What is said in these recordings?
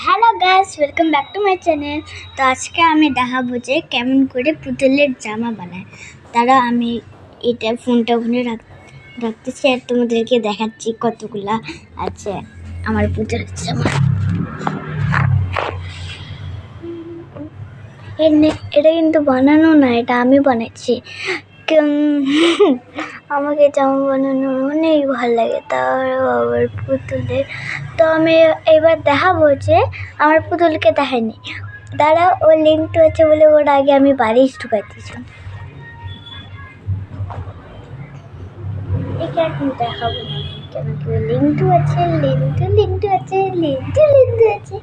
Hello guys, welcome back to my channel. তো আজকে আমি দেখাবো যে কেমন করে পুতুলের জামা বানায়। তারা আমি এটা ফোনটা ওখানে রাখতেছি আর তোমাদেরকে দেখাচ্ছি কতগুলা আছে আমার পুতুলের জামা। এটা কিন্তু বানানো না, এটা আমি বানাচ্ছি। আমাকে জামা বানানো অনেক ভালো লাগে, তারও আবার পুতুলের। তো আমি এবার দেখাবো যে আমার পুতুলকে দেখায়নি, তারা ও লিঙ্কটা আছে বলে ওর আগে আমি বাড়ি ঢুকাইতেছি। এটা এখন দেখাবো না, কেন কি লিঙ্কটু আছে, লিঙ্কটু আছে, লিঙ্কটু আছে।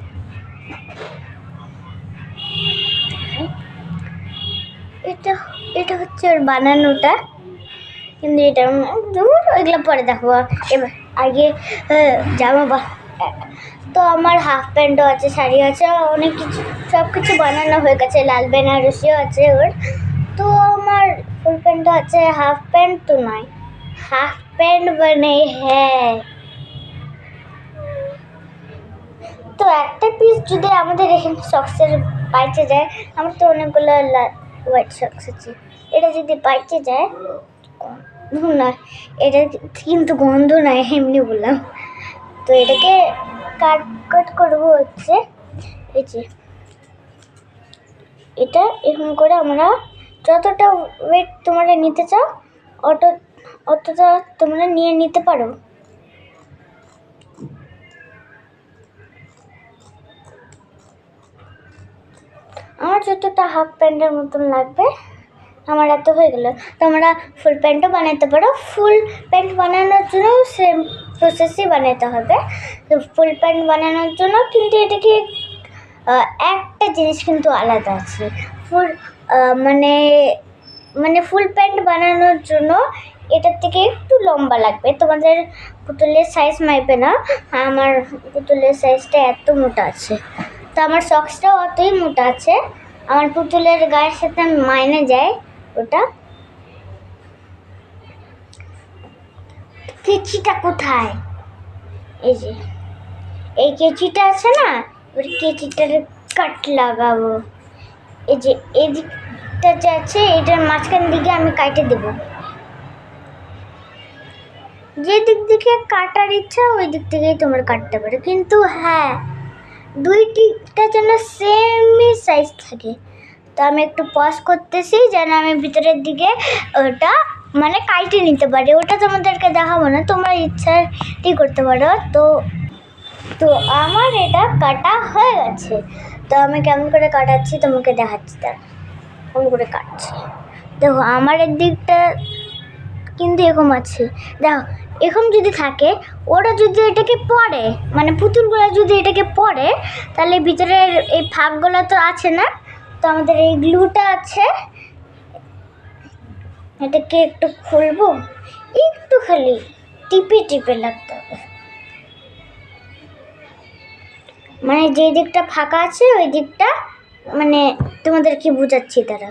এটা এটা হচ্ছে ওর বানানোটা, কিন্তু এটা দূর ওইগুলো পরে দেখো। এবার আগে জামা তো আমার হাফ প্যান্টও আছে, শাড়ি আছে, অনেক কিছু সব কিছু বানানো হয়ে গেছে। লাল বেনারসিও আছে ওর। তো আমার ফুল প্যান্টও আছে, হাফ প্যান্ট তো নয়, হাফ প্যান্ট বানাই। হ্যাঁ, তো একটা পিস যদি আমাদের এখানে সক্সের পাইতে যায়, আমার তো অনেকগুলো হোয়াইট সক্স আছে, এটা যদি পাইতে যায় না, এটা কিন্তু গন্ধ নাই, এমনি বললাম। তো এটাকে কাট করবো হচ্ছে এই যে এটা এরকম করে। আমরা যতটা ওয়েট তোমরা নিতে চাও অতটা তোমরা নিয়ে নিতে পারো। আমার যতটা হাফ প্যান্টের মতন লাগবে আমার এত হয়ে গেল। তোমরা ফুল প্যান্টও বানাতে পারো। ফুল প্যান্ট বানানোর জন্য সেম প্রসেসই বানাতে হবে। তো ফুল প্যান্ট বানানোর জন্য কিন্তু এটাকে একটা জিনিস কিন্তু আলাদা আছে। মানে ফুল প্যান্ট বানানোর জন্য এটার থেকে একটু লম্বা লাগবে। তোমাদের পুতুলের সাইজ মাইপে না, আমার পুতুলের সাইজটা এত মোটা আছে, তো আমার সক্সটাও অতই মোটা আছে। আমার পুতুলের গায়ের সাথে মাইনে যায় ওটা। কেচিটা কোথায়? এই যে এই কেচিটা আছে না, ওই কেচিটার কাট লাগাবো। এই যে এই দিকটা যে আছে, এটার মাঝখান দিকে আমি কাটে দেবো। যে দিক থেকে কাটার ইচ্ছা ওই দিক থেকেই তোমরা কাটতে পারো, কিন্তু হ্যাঁ, দুইটা যেন সেমই সাইজ থাকে। তো আমি একটু পজ করতেছি যেন আমি ভিতরের দিকে ওটা মানে কাটে নিতে পারি। ওটা তোমাদেরকে দেখাবো না, তোমরা ইচ্ছাটি করতে পারো। তো আমার এটা কাটা হয়ে গেছে। তো আমি কেমন করে কাটাচ্ছি তোমাকে দেখাচ্ছি, তার কেমন করে কাটছি। দেখো আমার দিকটা কিন্তু এরকম আছে, দেখো এরকম যদি থাকে, ওরা যদি এটাকে পরে, মানে পুতুলগুলো যদি এটাকে পরে, তাহলে ভিতরের এই ফাঁকগুলো তো আছে না। তো আমাদের এই গ্লুটা আছে, এটাকে একটু খুলবো, একটু খালি টিপে লাগতে হবে। মানে যে দিকটা ফাঁকা আছে ওই দিকটা, মানে তোমাদেরকে বোঝাচ্ছি। তারা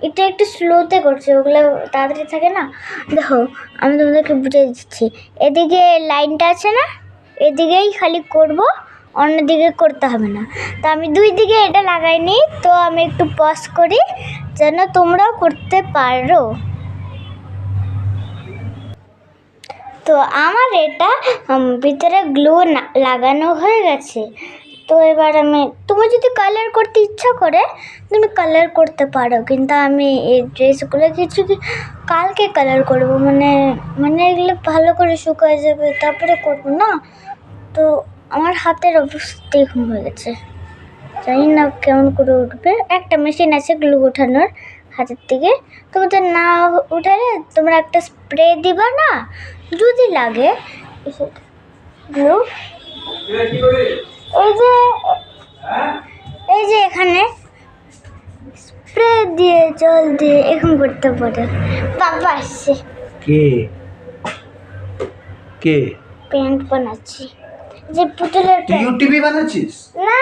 এটা একটু স্লোতে করছে, ওগুলো তাড়াতাড়ি থাকে না। দেখো আমি তোমাদেরকে বুঝিয়ে দিচ্ছি। এদিকে লাইনটা আছে না, এদিকেই খালি করব, অন্যদিকে করতে হবে না। তো আমি দুই দিকে এটা লাগাইনি, তো আমি একটু পজ করি যেন তোমরাও করতে পারো। তো আমার এটা ভিতরে গ্লু লাগানো হয়ে গেছে। তো এবার তুমি যদি কালার করতে ইচ্ছা করে তুমি কালার করতে পারো, কিন্তু আমি এই ড্রেসগুলো কালকে কালার করবো, মানে এগুলো ভালো করে শুকায় যাবে, তারপরে করবো না। তো আমার হাতের অবস্থা এরকম হয়ে গেছে, জানি না কেমন করে উঠবে। একটা মেশিন আছে গ্লু ওঠানোর হাতের থেকে, তোমাদের না উঠালে তোমরা একটা স্প্রে দিবা না, যদি লাগে গ্লু। এই যে এখানে স্প্রে দিয়ে জল দিয়ে এরকম করতে পারে। বাবা আসছে। কে প্যান্ট বানাচ্ছি, যে পুতুলের ইউটিউবে বানাচ্ছিস না,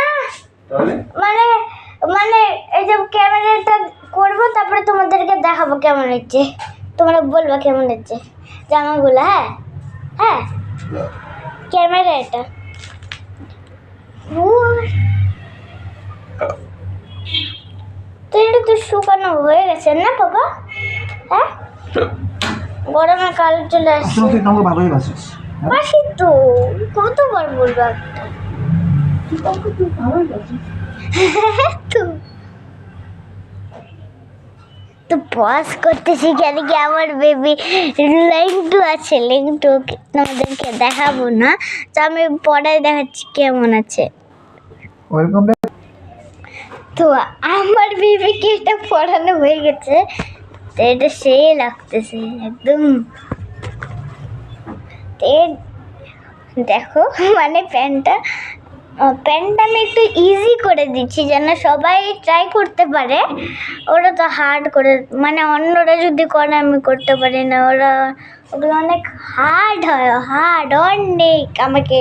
মানে এই যে ক্যামেরাটা করবো, তারপরে তোমাদেরকে দেখাবো কেমন হচ্ছে, তোমরা বলবা কেমন হচ্ছে জামাগুলো। হ্যাঁ, ক্যামেরা এটা তো এটা তো শুকানো হয়ে গেছে না বাবা? হ্যাঁ, গরমে কাল চলে আসছে। আসলে তুই আমাকে ভালোই বাসিস। বাসি তো, কতবার বলবো একটা। তুই ভালোই বাসিস। তো তো পজ করতেছি কেন কি আমার বেবি লেংটু আছে, লেংটু তোমাদেরকে দেখাবো না, তো আমি পরে দেখাচ্ছি কেমন আছে। Welcome back. তো আমার বেবিকে এটা পড়ানো হয়ে গেছে, তো এটা সে লাগতেছে একদম। দেখো মানে প্যান্টটা আমি একটু ইজি করে দিচ্ছি যেন সবাই ট্রাই করতে পারে। ওরা তো হার্ড করে, মানে অন্যরা যদি করে আমি করতে পারি না, ওগুলো অনেক হার্ড হয়, অনেক আমাকে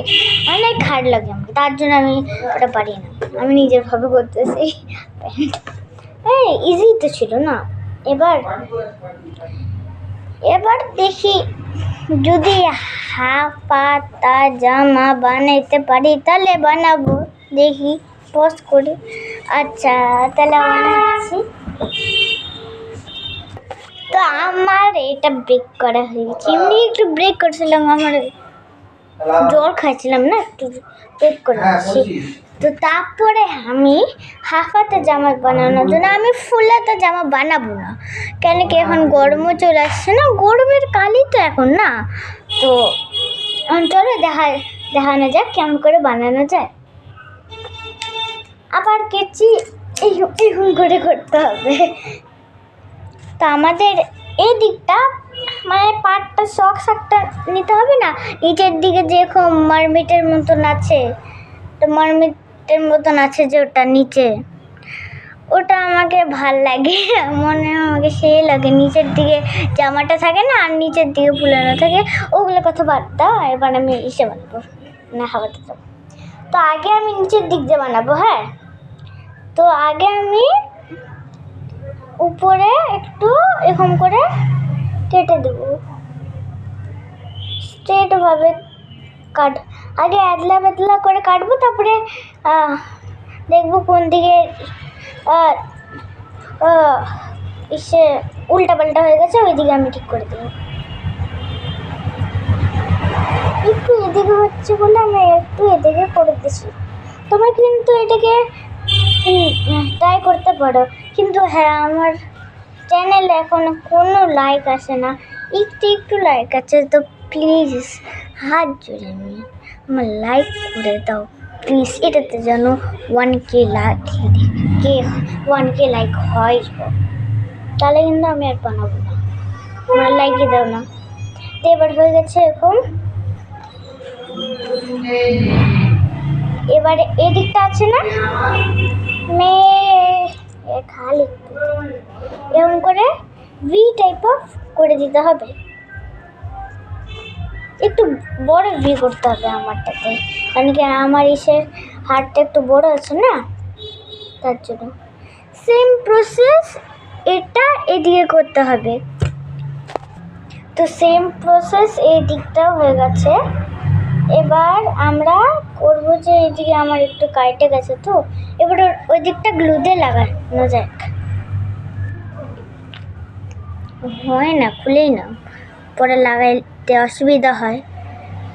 অনেক হার্ড লাগে আমাকে, তার জন্য আমি ওটা পারি না। আমি নিজের ভাবে করতেছি। প্যান্ট ইজি তো ছিল না। এবার দেখি যদি হাফ পাতা জামা বানাইতে পারি তাহলে বানাবো, দেখি পোস্ট করি। আচ্ছা তাহলে বানাচ্ছি। তো আমার এটা ব্রেক করা হয়ে গেছে, এমনি একটু ব্রেক করছিলাম, আমার জ্বর খাইছিলাম না, একটু ব্রেক করে দিচ্ছি। তো তারপরে আমি হাফ হাতা জামা বানানোর জন্য আমি ফুল হাতা জামা বানাবো না, কেন কি এখন গরমও চলে আসছে না, গরমের কালই তো এখন না। তো চলো দেখানো যাক কেমন করে বানানো যায়। আবার কেচি এইরকম করে করতে হবে। তো আমাদের এই দিকটা মানে পাটটা শখটা নিতে হবে না, নিচের দিকে যেরকম মারমিটের মতন আছে, তো মারমিটের মতন আছে যে ওটা নিচে, ওটা আমাকে ভাল লাগে, আমাকে সেই লাগে। নিচের দিকে জামাটা থাকে না আর নিচের দিকে ফুলানো থাকে, ওগুলো কথা বাদ দাও। এবার আমি ইসে বানাবো না, হাওয়াতে যাবো। তো আগে আমি নিচের দিক দিয়ে বানাবো। হ্যাঁ, তো আগে আমি উপরে একটু এরকম করে কেটে দেবো, স্ট্রেট ভাবে আগে আদলা বাদলা করে কাটবো, তারপরে দেখবো কোন দিকে ইসে উল্টা পাল্টা হয়ে গেছে, ওই দিকে আমি ঠিক করে দেবো। একটু এদিকে হচ্ছে বলে আমি একটু এদিকে করে দিচ্ছি। তোমরা কিন্তু এটাকে ট্রাই করতে পারো, কিন্তু হ্যাঁ আমার চ্যানেলে এখন কোনো লাইক আসে না, একটু লাইক আছে, তো প্লিজ হাত জোড়ে নিয়ে আমার লাইক করে দাও প্লিজ, এটাতে যেন 1K লাইক হয়, তাহলে কিন্তু আমি আর বানাবো না। আমার লাইকই দাও না। তো এবার হয়ে গেছে এরকম। এবারে এদিকটা আছে না, খালি এরকম করে ভি টাইপ অফ করে দিতে হবে, একটু বড় ভি করতে হবে আমারটাতে, কারণ কি আমার ইসের হাতটা একটু বড় আছে না, তার জন্য। সেম প্রসেস এটা এদিকে করতে হবে। তো সেম প্রসেস এই দিকটাও হয়ে গেছে। এবার আমরা করবো যে এইদিকে আমার একটু কাটে গেছে, তো এবার ওই দিকটা গ্লু দিয়ে লাগানো যাক। হয় না, খুলেই না, পরে লাগাইতে অসুবিধা হয়,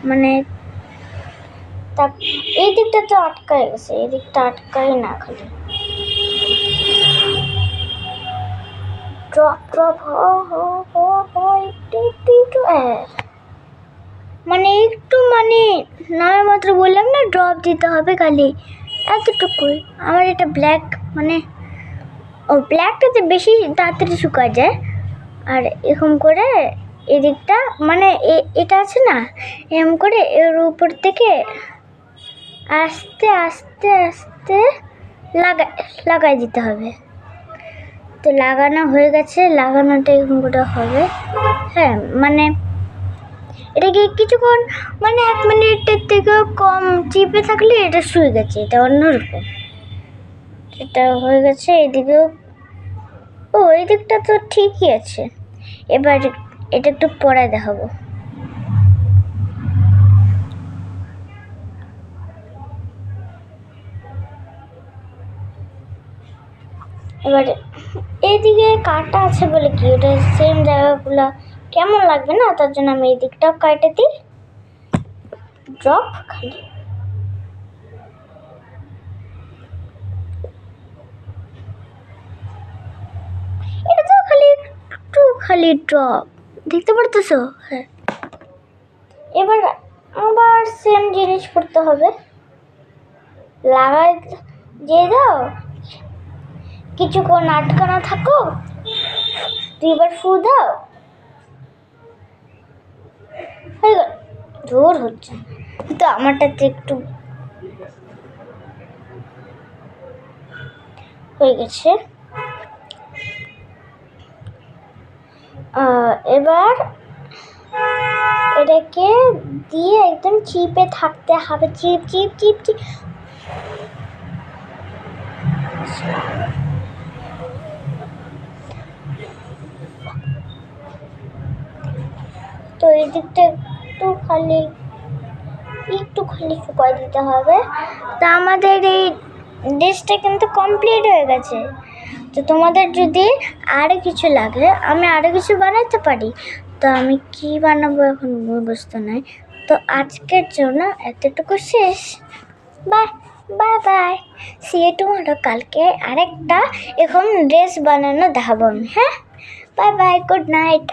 মানে তা এই দিকটা তো আটকায় গেছে, এই দিকটা আটকায় না, খালি ড্রপ মানে একটু, মানে নয় মাত্র বললাম না ড্রপ দিতে হবে খালি এতটুকুই। আমার এটা ব্ল্যাক, মানে ব্ল্যাকটাতে বেশি তাড়াতাড়ি শুকায় যায়, আর এরকম করে এদিকটা মানে এটা আছে না, এরকম করে এর উপর থেকে আস্তে আস্তে আস্তে লাগাই দিতে হবে। তো লাগানো হয়ে গেছে, লাগানোটা এরকম করে হবে। হ্যাঁ, মানে এটাকে কিছুক্ষণ, মানে 1 মিনিটের থেকেও কম চিপে থাকলে এটা শুয়ে গেছে, এটা অন্যরকম। এটা হয়ে গেছে, এদিকেও এই দিকটা তো ঠিকই আছে। এবার এটা একটু পরে দেখাবো। এবার এইদিকে কাটা আছে বলে কি ওটা সেম জায়গাগুলো কেমন লাগবে না, তার জন্য আমি এই দিকটাও কাটে দিই। ড্রপ খালি এটা তো খালি একটু খালি ড্রপ দেখতে পারতেছো? হ্যাঁ, এবার আবার সেম জিনিস করতে হবে। লাগাই দিয়ে দাও, কিছুক্ষণ আটকানো থাকো, দুইবার ফু দাও, হয়ে গেল। জোর হচ্ছে তো আমারটাতে একটু হয়ে গেছে। এবার এটাকে দিয়ে একদম চিপে থাকতে হবে, চিপ চিপ চিপ চিপ। তো এই দিকটা একটু খালি শুকাই দিতে হবে। তা আমাদের এই ডিশটা কিন্তু কমপ্লিট হয়ে গেছে। তো তোমাদের যদি আরও কিছু লাগে, আমি আরও কিছু বানাতে পারি। তো আমি কি বানাবো এখন বুঝতে নাই। তো আজকের জন্য এতটুকু শেষ। Bye bye bye, see you tomorrow. কালকে আরেকটা এখন ড্রেস বানানো দেখাবো আমি। হ্যাঁ, বাই বাই, গুড নাইট।